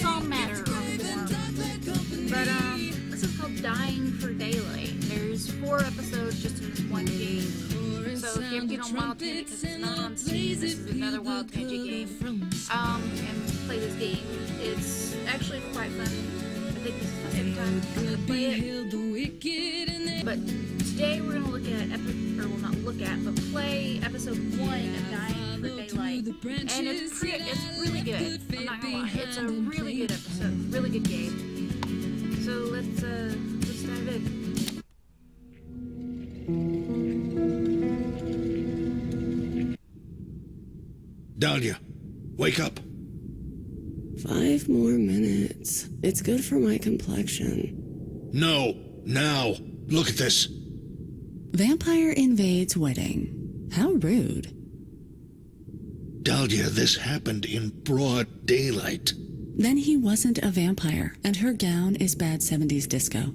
Some matter or form. But this is called Dying for Daylight. There's 4 episodes just in this one game. So if you ever get on Wild Tangent because it's not on Steam, this is another Wild Tangent game. And play this game. It's actually quite fun. I think this is the second time I'm gonna play it. But today we're gonna look at play episode 1 of Dying for Daylight. And it's really good. I'm not gonna lie. It's a really good episode. Really good game. So let's dive in. Dahlia, wake up. 5 more minutes. It's good for my complexion. No, now. Look at this. Vampire invades wedding. How rude. Dahlia, this happened in broad daylight. Then he wasn't a vampire, and her gown is bad 70s disco.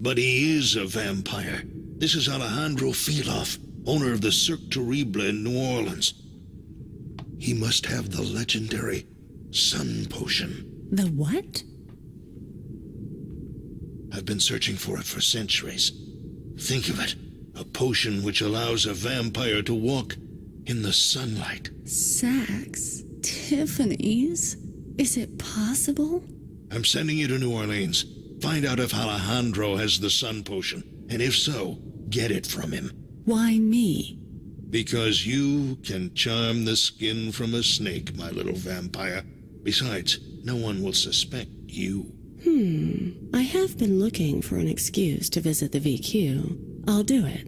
But he is a vampire. This is Alejandro Filof, owner of the Cirque Terrible in New Orleans. He must have the legendary sun potion. The what? I've been searching for it for centuries. Think of it. A potion which allows a vampire to walk in the sunlight. Saks? Tiffany's? Is it possible? I'm sending you to New Orleans. Find out if Alejandro has the sun potion. And if so, get it from him. Why me? Because you can charm the skin from a snake, my little vampire. Besides, no one will suspect you. I have been looking for an excuse to visit the VQ. I'll do it.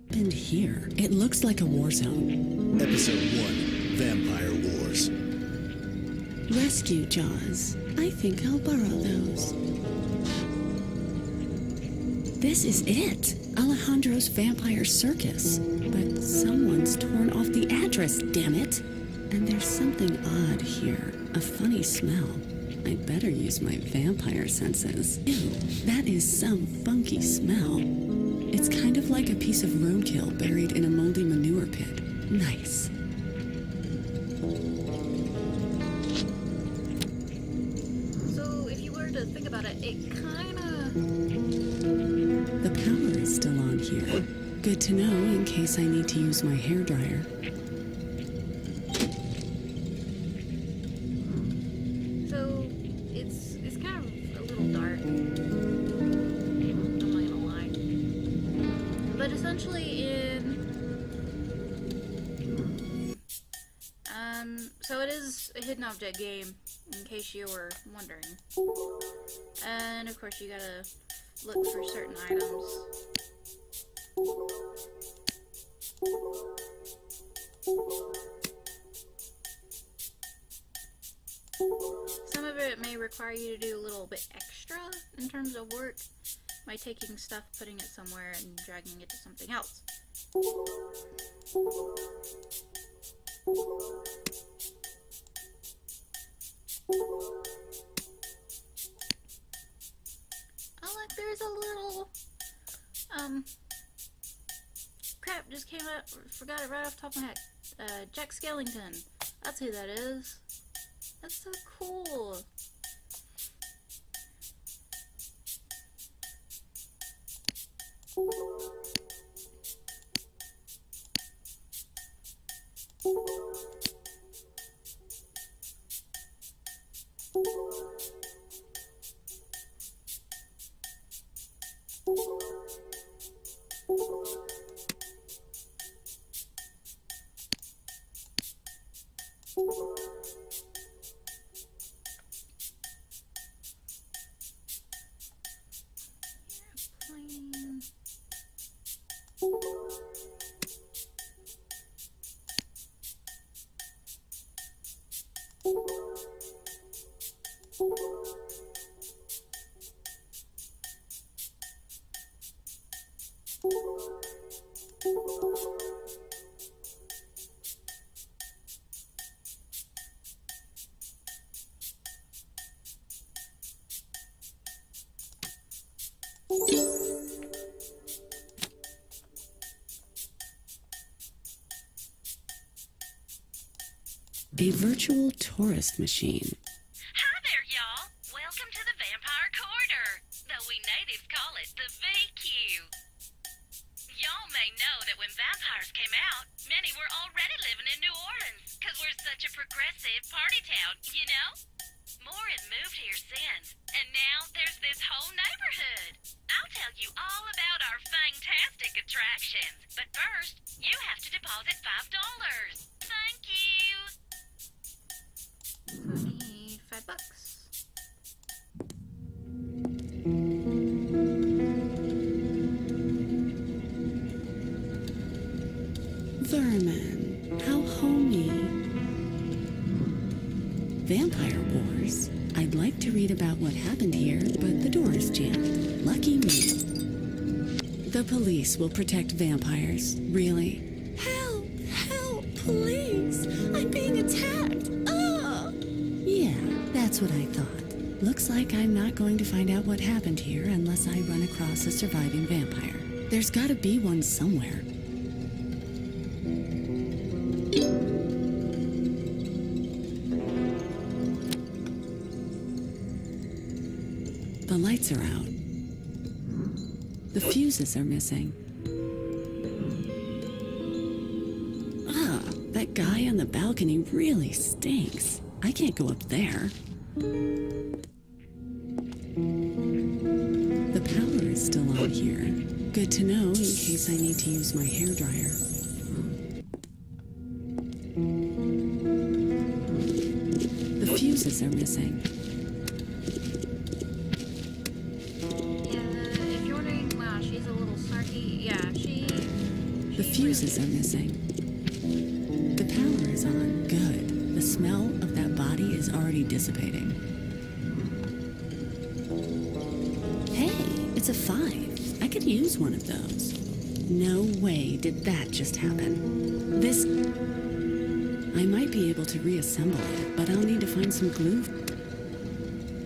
And here, it looks like a war zone. Episode 1, Vampire Wars. Rescue Jaws. I think I'll borrow those. This is it. Alejandro's Vampire Circus. But someone's torn off the address, damn it. And there's something odd here. A funny smell. I'd better use my vampire senses. Ew, that is some funky smell. It's kind of like a piece of roadkill buried in a moldy manure pit. Nice. So if you were to think about it, it kinda... The power is still on here. Good to know in case I need to use my hairdryer. So it is a hidden object game, in case you were wondering. And of course you gotta look for certain items. Some of it may require you to do a little bit extra in terms of work by taking stuff, putting it somewhere, and dragging it to something else. There's a little, crap, just came out, forgot it right off the top of my head. Jack Skellington. That's who that is. That's so cool. A virtual tourist machine. Hi there, y'all. Welcome to the Vampire Corridor, though we natives call it the VQ. Y'all may know that when vampires came out, many were already living in New Orleans, because we're such a progressive party town, you know? More have moved here since, and now there's this whole neighborhood. I'll tell you all about our fantastic attractions, but first, you have to deposit $5. Thank you. So I need $5. Vermin, how homey. Vampire Wars. I'd like to read about what happened here, but the door is jammed. Lucky me. The police will protect vampires. Really? Help! Help! Please! I'm being attacked! Ah! Yeah, that's what I thought. Looks like I'm not going to find out what happened here unless I run across a surviving vampire. There's gotta be one somewhere. The lights are out. The fuses are missing. Ah, that guy on the balcony really stinks. I can't go up there. The power is still on here. Good to know in case I need to use my hairdryer. The fuses are missing. The fuses are missing. The power is on. Good. The smell of that body is already dissipating. Hey, it's a 5. I could use one of those. No way did that just happen. This... I might be able to reassemble it, but I'll need to find some glue.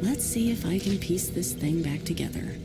Let's see if I can piece this thing back together.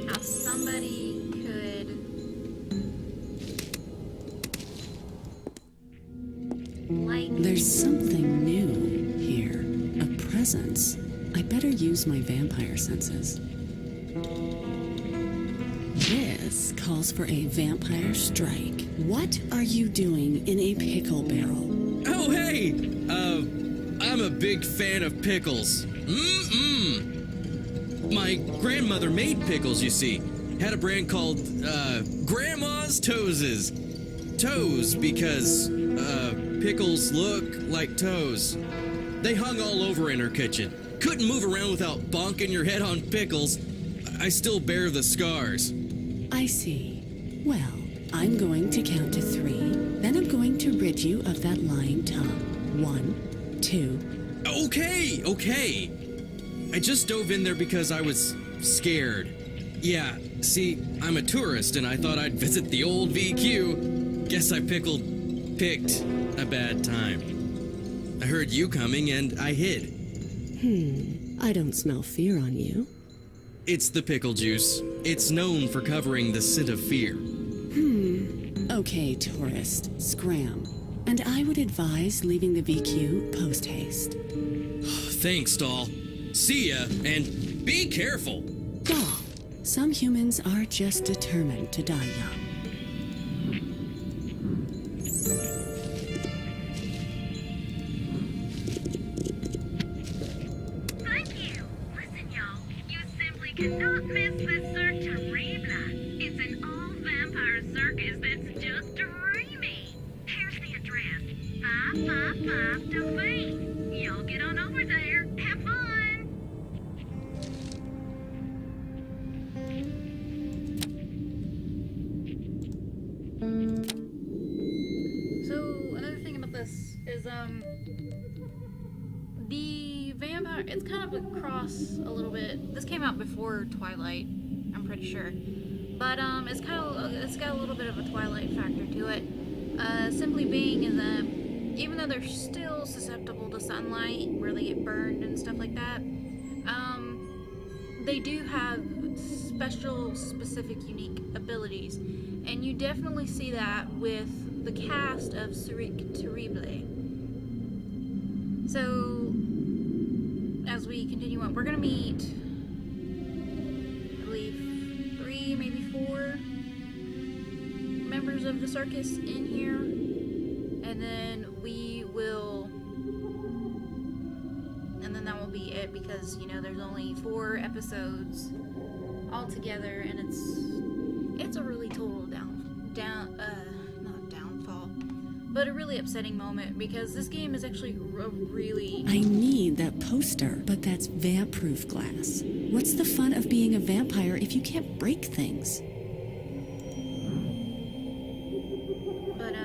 How somebody could There's something new here. A presence. I better use my vampire senses. This calls for a vampire strike. What are you doing in a pickle barrel? Oh, hey! I'm a big fan of pickles. My grandmother made pickles, you see. Had a brand called, Grandma's Toeses. Toes, because, pickles look like toes. They hung all over in her kitchen. Couldn't move around without bonking your head on pickles. I still bear the scars. I see. Well, I'm going to count to 3. Then I'm going to rid you of that lying tongue. 1, 2. Okay. I just dove in there because I was scared. Yeah, see, I'm a tourist and I thought I'd visit the old VQ. Guess I picked a bad time. I heard you coming and I hid. I don't smell fear on you. It's the pickle juice. It's known for covering the scent of fear. Okay, tourist, scram. And I would advise leaving the VQ post-haste. Thanks, doll. See ya, and be careful. Doll, some humans are just determined to die young. Thank you. Listen, y'all. You simply cannot miss this Cirque Terrible. It's an all-vampire circus that's just dreamy. Here's the address. 555 Delphine. Y'all get on over there. Have fun. So another thing about this is it's kind of a cross a little bit. This came out before Twilight, I'm pretty sure. But it's got a little bit of a Twilight factor to it. Simply being is that even though they're still susceptible to sunlight, where they get burned and stuff like that, they do have special, specific, unique abilities. And you definitely see that with the cast of Cirque Terrible. So, as we continue on, we're going to meet, I believe, 3, maybe 4 members of the circus in here. And then we will... And then that will be it, because, you know, there's only 4 episodes altogether, and it's a really total not downfall, but a really upsetting moment, because this game is actually a really... I need that poster, but that's vamp-proof glass. What's the fun of being a vampire if you can't break things? But,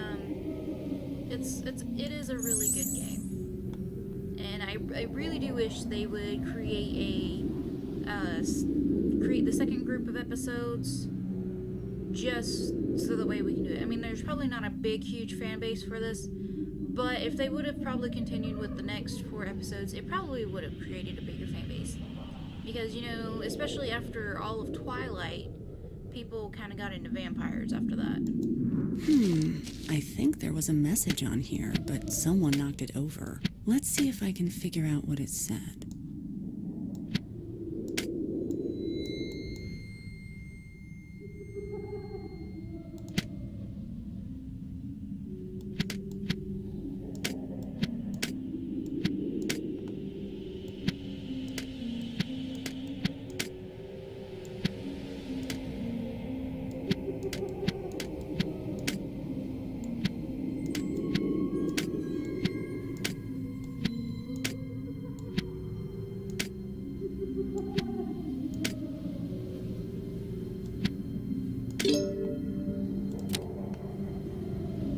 it is a really good game. And I really do wish they would create the second group of episodes just so the way we can do it. I mean, there's probably not a big, huge fan base for this, but if they would have probably continued with the next 4 episodes, it probably would have created a bigger fan base. Because, you know, especially after all of Twilight, people kind of got into vampires after that. I think there was a message on here, but someone knocked it over. Let's see if I can figure out what it said.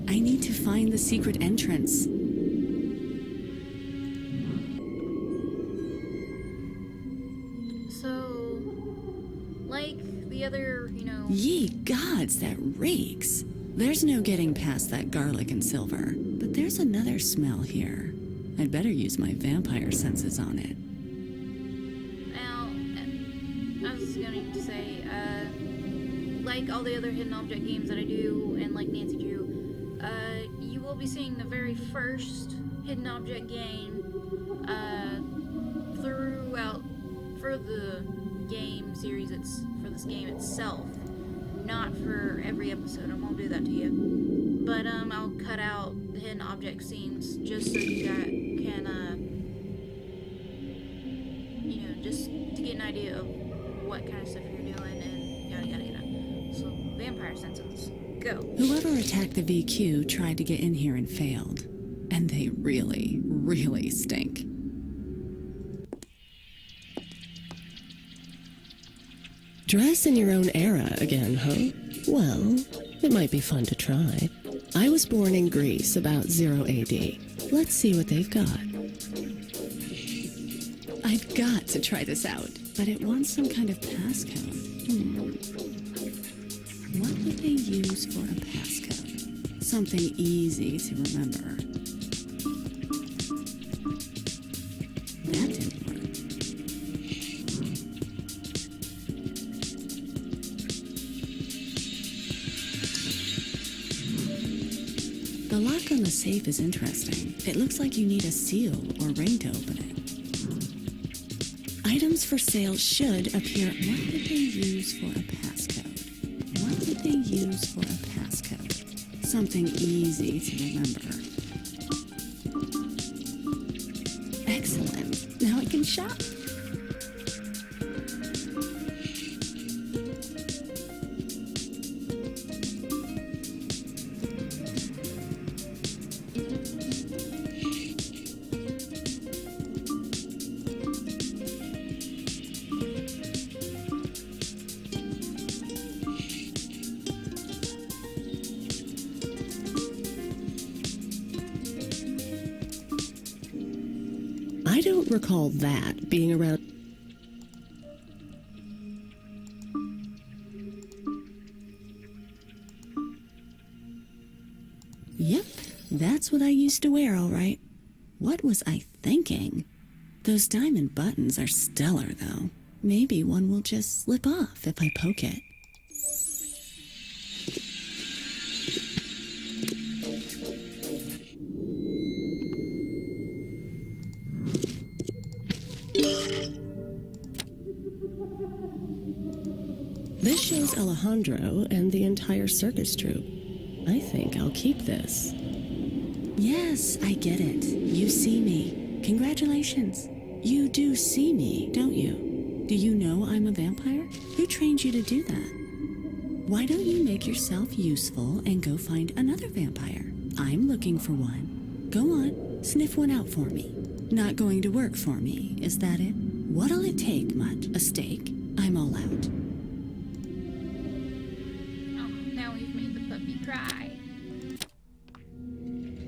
I need to find the secret entrance. So, like the other, you know... Ye gods, that reeks. There's no getting past that garlic and silver. But there's another smell here. I'd better use my vampire senses on it. Now, I was going to say, like all the other hidden object games that I do, and like Nancy Drew, you will be seeing the very first hidden object game throughout for the game series. It's for this game itself, not for every episode. I won't do that to you, but I'll cut out the hidden object scenes just so you guys can you know, just to get an idea of what kind of stuff you're doing and yada yada yada. So vampire senses, go. Whoever attacked the VQ tried to get in here and failed. And they really, really stink. Dress in your own era again, huh? Well, it might be fun to try. I was born in Greece about 0 AD. Let's see what they've got. I've got to try this out, but it wants some kind of passcode. What would they use for a passcode? Something easy to remember. That didn't work. The lock on the safe is interesting. It looks like you need a seal or ring to open it. Items for sale should appear. What would they use for a passcode? What would they use for a passcode? Something easy to remember. Excellent. Now I can shop. I don't recall that being around. Yep, that's what I used to wear, all right. What was I thinking? Those diamond buttons are stellar, though. Maybe one will just slip off if I poke it. This shows Alejandro and the entire circus troupe. I think I'll keep this. Yes, I get it. You see me. Congratulations. You do see me, don't you? Do you know I'm a vampire? Who trained you to do that? Why don't you make yourself useful and go find another vampire? I'm looking for one. Go on, sniff one out for me. Not going to work for me, is that it? What'll it take, Mutt? A steak? I'm all out. Oh, now we've made the puppy cry.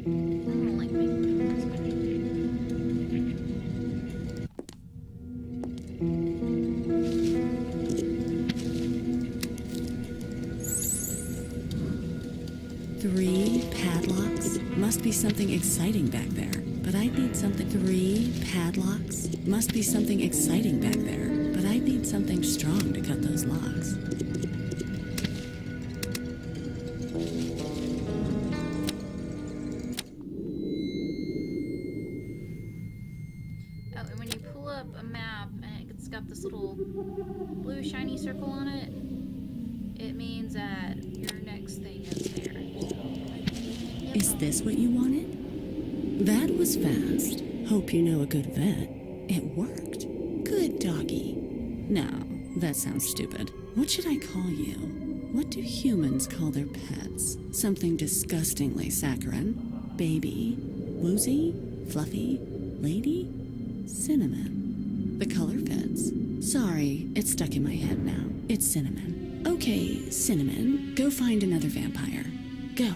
I don't like making puppies cry. Three padlocks? Must be something exciting back there. But I need something. 3 padlocks? Must be something exciting back there. But I need something strong to cut those locks. Oh, and when you pull up a map and it's got this little blue shiny circle on it, it means that your next thing is there. So, Is this what you wanted? That was fast. Hope you know a good vet. It worked. Good doggy. No, that sounds stupid. What should I call you? What do humans call their pets? Something disgustingly saccharine. Baby. Woozy. Fluffy. Lady. Cinnamon. The color fits. Sorry, it's stuck in my head now. It's Cinnamon. Okay, Cinnamon, go find another vampire. Go.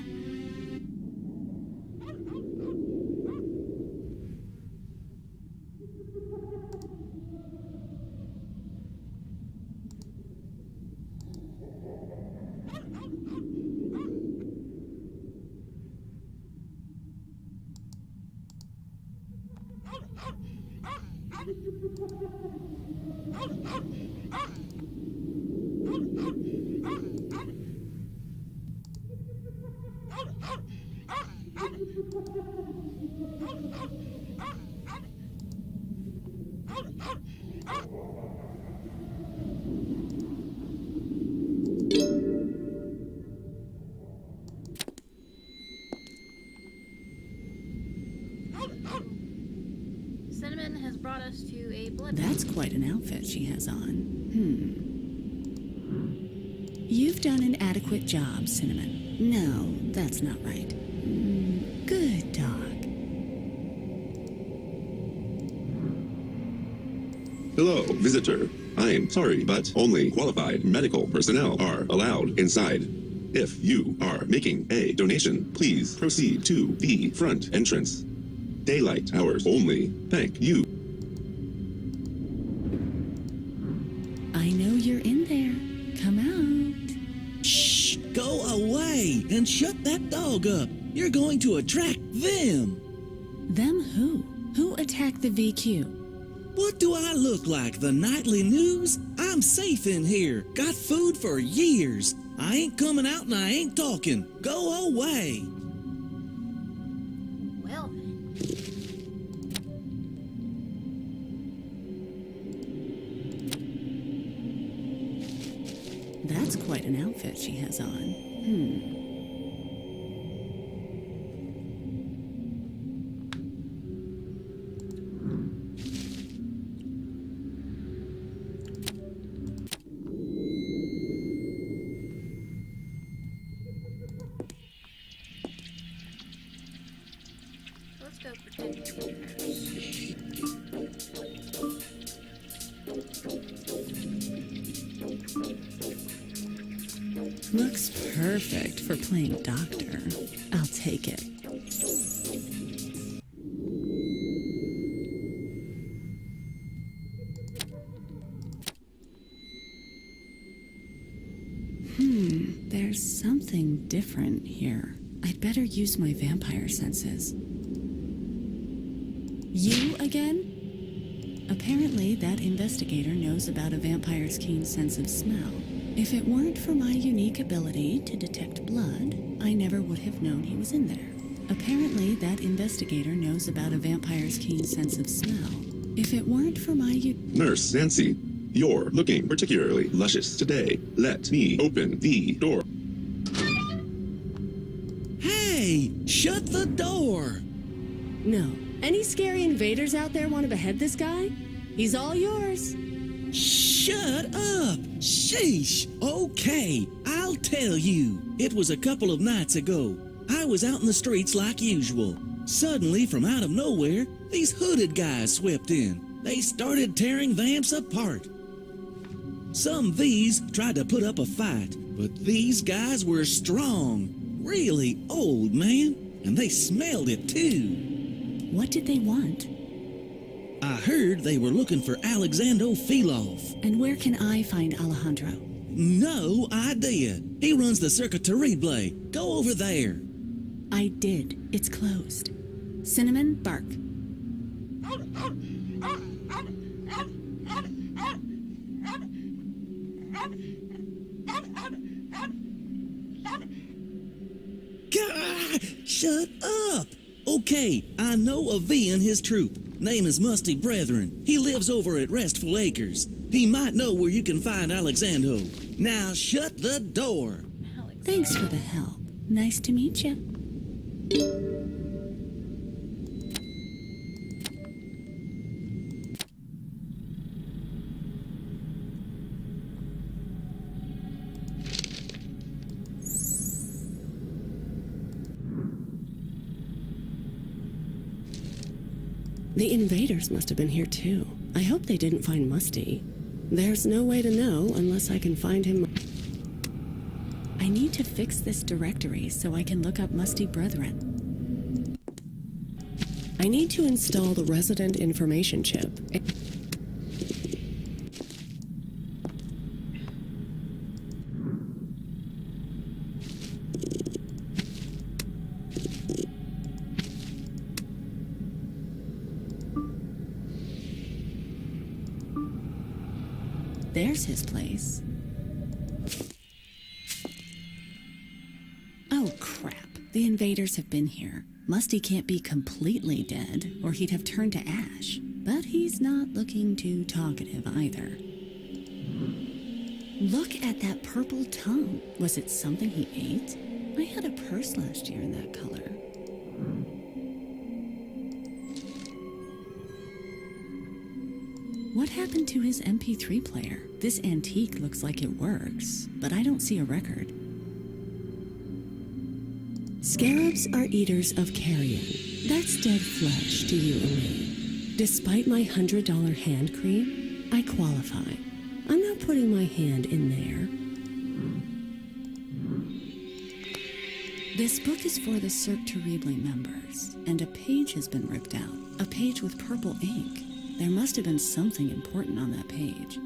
Cinnamon has brought us to a blood. That's quite an outfit she has on. You've done an adequate job, Cinnamon. No, that's not right. Good dog. Hello, visitor. I'm sorry, but only qualified medical personnel are allowed inside. If you are making a donation, please proceed to the front entrance. Daylight hours only. Thank you. I know you're in there. Come out. Shh! Go away and shut that dog up. You're going to attract them. Them who? Who attacked the VQ? What do I look like, the nightly news? I'm safe in here. Got food for years. I ain't coming out and I ain't talking. Go away. Well, That's quite an outfit she has on. let's go protect the house. Looks perfect for playing doctor. I'll take it. There's something different here. I'd better use my vampire senses. You again? Apparently, that investigator knows about a vampire's keen sense of smell. If it weren't for my unique ability to detect blood, I never would have known he was in there. Apparently, that investigator knows about a vampire's keen sense of smell. If it weren't for my Nurse Nancy, you're looking particularly luscious today. Let me open the door. Hey, shut the door. No. Any scary invaders out there want to behead this guy? He's all yours. Shut up! Sheesh! Okay, I'll tell you. It was a couple of nights ago. I was out in the streets like usual. Suddenly, from out of nowhere, these hooded guys swept in. They started tearing vamps apart. Some V's tried to put up a fight, but these guys were strong. Really old, man. And they smelled it too. What did they want? I heard they were looking for Alexander Filov. And where can I find Alejandro? No idea. He runs the Circuit Terrible. Go over there. I did. It's closed. Cinnamon, bark. God, shut up! Okay, I know a V in his troop. Name is Musty Brethren. He lives over at Restful Acres. He might know where you can find Alexandro. Now shut the door. Thanks for the help. Nice to meet you. The invaders must have been here too. I hope they didn't find Musty. There's no way to know unless I can find him. I need to fix this directory so I can look up Musty Brethren. I need to install the resident information chip. There's his place. Oh, crap. The invaders have been here. Musty can't be completely dead, or he'd have turned to ash. But he's not looking too talkative either. Look at that purple tongue. Was it something he ate? I had a purse last year in that color. What happened to his MP3 player? This antique looks like it works, but I don't see a record. Scarabs are eaters of carrion. That's dead flesh to you and me. Despite my $100 hand cream, I qualify. I'm not putting my hand in there. This book is for the Cirque Terrible members, and a page has been ripped out. A page with purple ink. There must have been something important on that page.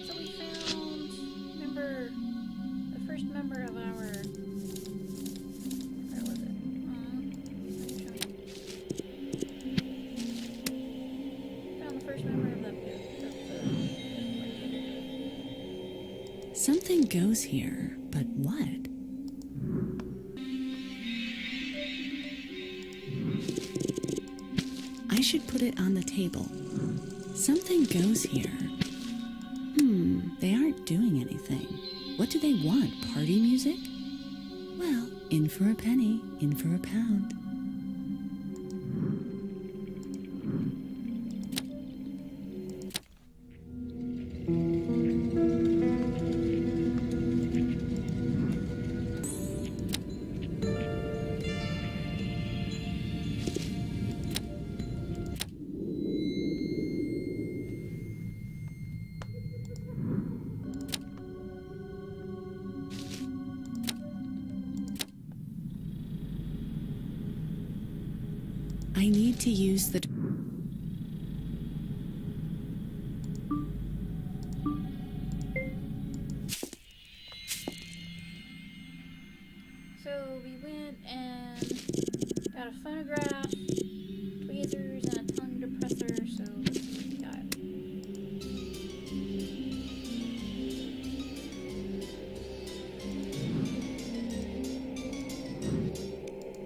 So we found the first member of our, where was it? Found the first member of the Something goes here, but what? I should put it on the table. Something goes here. They aren't doing anything. What do they want? Party music? Well, in for a penny, in for a pound. I need to use the...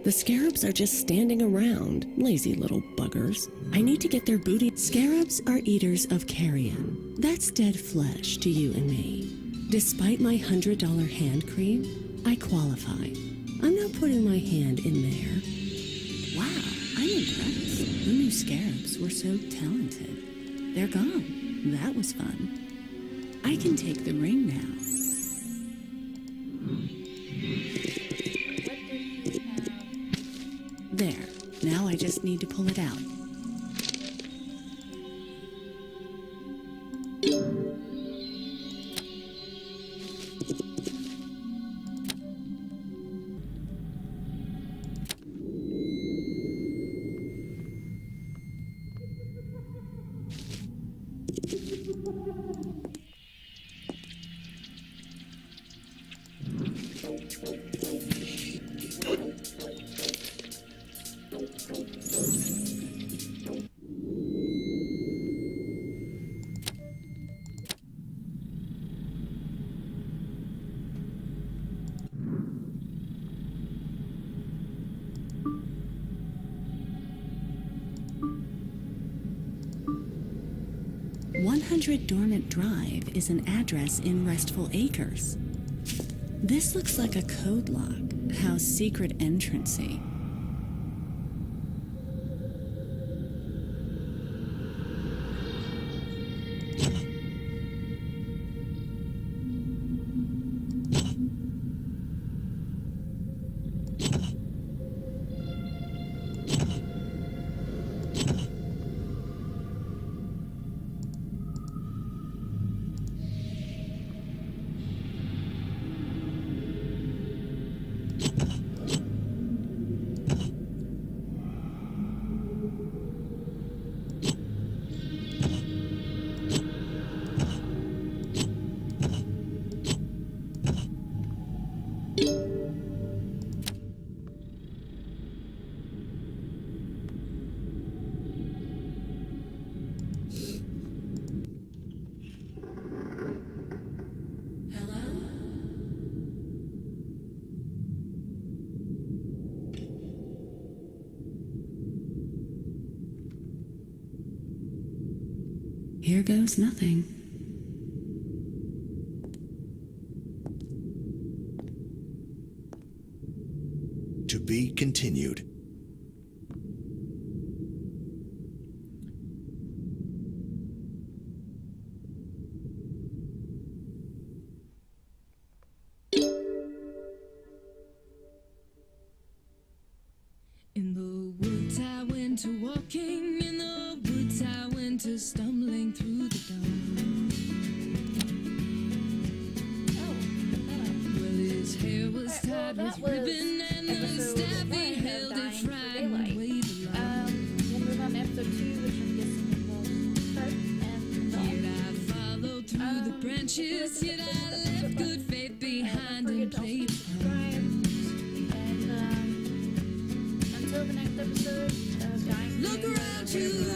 The scarabs are just standing around, lazy little buggers. I need to get their booty. Scarabs are eaters of carrion. That's dead flesh to you and me. Despite my $100 hand cream, I qualify. I'm not putting my hand in there. Wow, I'm impressed. Who knew scarabs were so talented? They're gone. That was fun. I can take the ring now. There. Now I just need to pull it out. Dormant Drive is an address in Restful Acres. This looks like a code lock. How secret entrancey. Here goes nothing. To be continued. In the woods I went to walking, in the woods I went to stumbling through the dark. Well, his hair was tied with ribbon and the staff he held it fried and waved along. We'll move on to episode 2, which I'm guessing will start and Yet I followed through the branches, yet I left good faith behind and played subscribe. And until the next episode of Dying. Look around you.